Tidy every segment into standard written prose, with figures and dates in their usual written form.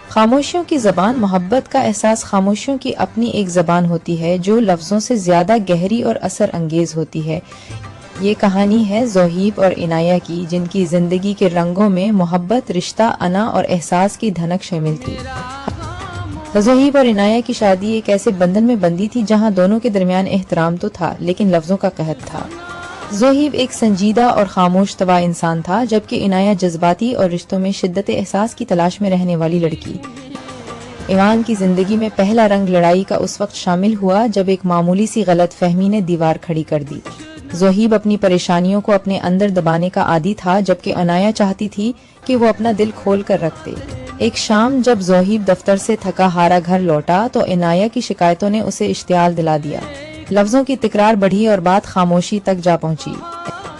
خاموشیوں کی زبان، محبت کا احساس خاموشیوں کی اپنی ایک زبان ہوتی ہے جو لفظوں سے زیادہ گہری اور اثر انگیز ہوتی ہے۔ یہ کہانی ہے زوہیب اور عنایہ کی، جن کی زندگی کے رنگوں میں محبت، رشتہ، انا اور احساس کی دھنک شامل تھی۔ زوہیب اور عنایہ کی شادی ایک ایسے بندھن میں بندھی تھی جہاں دونوں کے درمیان احترام تو تھا لیکن لفظوں کا قحط تھا۔ زوہیب ایک سنجیدہ اور خاموش طبع انسان تھا، جبکہ عنایہ جذباتی اور رشتوں میں شدت احساس کی تلاش میں رہنے والی لڑکی۔ ایوان کی زندگی میں پہلا رنگ لڑائی کا اس وقت شامل ہوا جب ایک معمولی سی غلط فہمی نے دیوار کھڑی کر دی۔ زوہیب اپنی پریشانیوں کو اپنے اندر دبانے کا عادی تھا، جبکہ عنایہ چاہتی تھی کہ وہ اپنا دل کھول کر رکھ دے۔ ایک شام جب زوہیب دفتر سے تھکا ہارا گھر لوٹا تو عنایہ کی شکایتوں نے اسے اشتعال دلا دیا۔ لفظوں کی تکرار بڑھی اور بات خاموشی تک جا پہنچی۔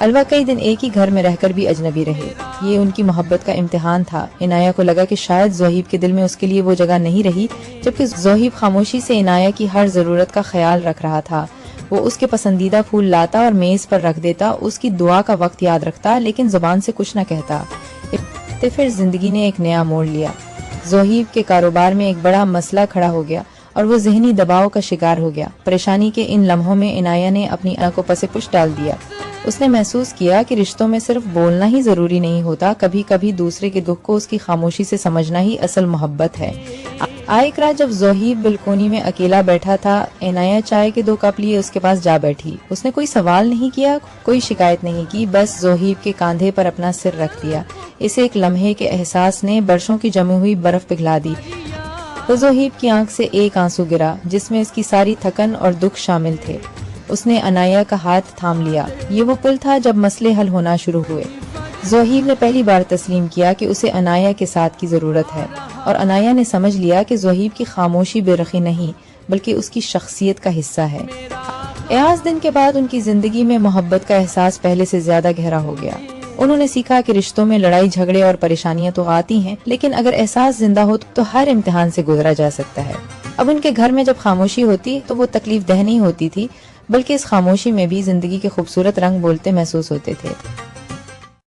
الوا کئی دن ایک ہی گھر میں رہ کر بھی اجنبی رہے۔ یہ ان کی محبت کا امتحان تھا۔ عنایہ کو لگا کہ شاید زوہیب کے دل میں اس کے لیے وہ جگہ نہیں رہی، جبکہ زوہیب خاموشی سے عنایہ کی ہر ضرورت کا خیال رکھ رہا تھا۔ وہ اس کے پسندیدہ پھول لاتا اور میز پر رکھ دیتا، اس کی دعا کا وقت یاد رکھتا لیکن زبان سے کچھ نہ کہتا۔ پھر زندگی نے ایک نیا موڑ لیا۔ زوہیب کے کاروبار میں ایک بڑا مسئلہ کھڑا ہو گیا اور وہ ذہنی دباؤ کا شکار ہو گیا۔ پریشانی کے ان لمحوں میں عنایہ نے اپنی انا کو پس پش ڈال دیا۔ اس نے محسوس کیا کہ رشتوں میں صرف بولنا ہی ضروری نہیں ہوتا، کبھی کبھی دوسرے کے دکھ کو اس کی خاموشی سے سمجھنا ہی اصل محبت ہے۔ ایک رات جب زوہیب بلکونی میں اکیلا بیٹھا تھا، عنایہ چائے کے 2 کپ لیے اس کے پاس جا بیٹھی۔ اس نے کوئی سوال نہیں کیا، کوئی شکایت نہیں کی، بس زوہیب کے کاندھے پر اپنا سر رکھ دیا۔ اس ایک لمحے کے احساس نے برسوں کی جمی ہوئی برف پگھلا دی۔ تو زوہیب کی آنکھ سے ایک آنسو گرا جس میں اس کی ساری تھکن اور دکھ شامل تھے۔ اس نے عنایہ کا ہاتھ تھام لیا۔ یہ وہ پل تھا جب مسئلے حل ہونا شروع ہوئے۔ زوہیب نے پہلی بار تسلیم کیا کہ اسے عنایہ کے ساتھ کی ضرورت ہے، اور عنایہ نے سمجھ لیا کہ زوہیب کی خاموشی بے رخی نہیں بلکہ اس کی شخصیت کا حصہ ہے۔ ایاز دن کے بعد ان کی زندگی میں محبت کا احساس پہلے سے زیادہ گہرا ہو گیا۔ انہوں نے سیکھا کہ رشتوں میں لڑائی جھگڑے اور پریشانیاں تو آتی ہیں، لیکن اگر احساس زندہ ہو تو ہر امتحان سے گزرا جا سکتا ہے۔ اب ان کے گھر میں جب خاموشی ہوتی تو وہ تکلیف دہ نہیں ہوتی تھی، بلکہ اس خاموشی میں بھی زندگی کے خوبصورت رنگ بولتے محسوس ہوتے تھے۔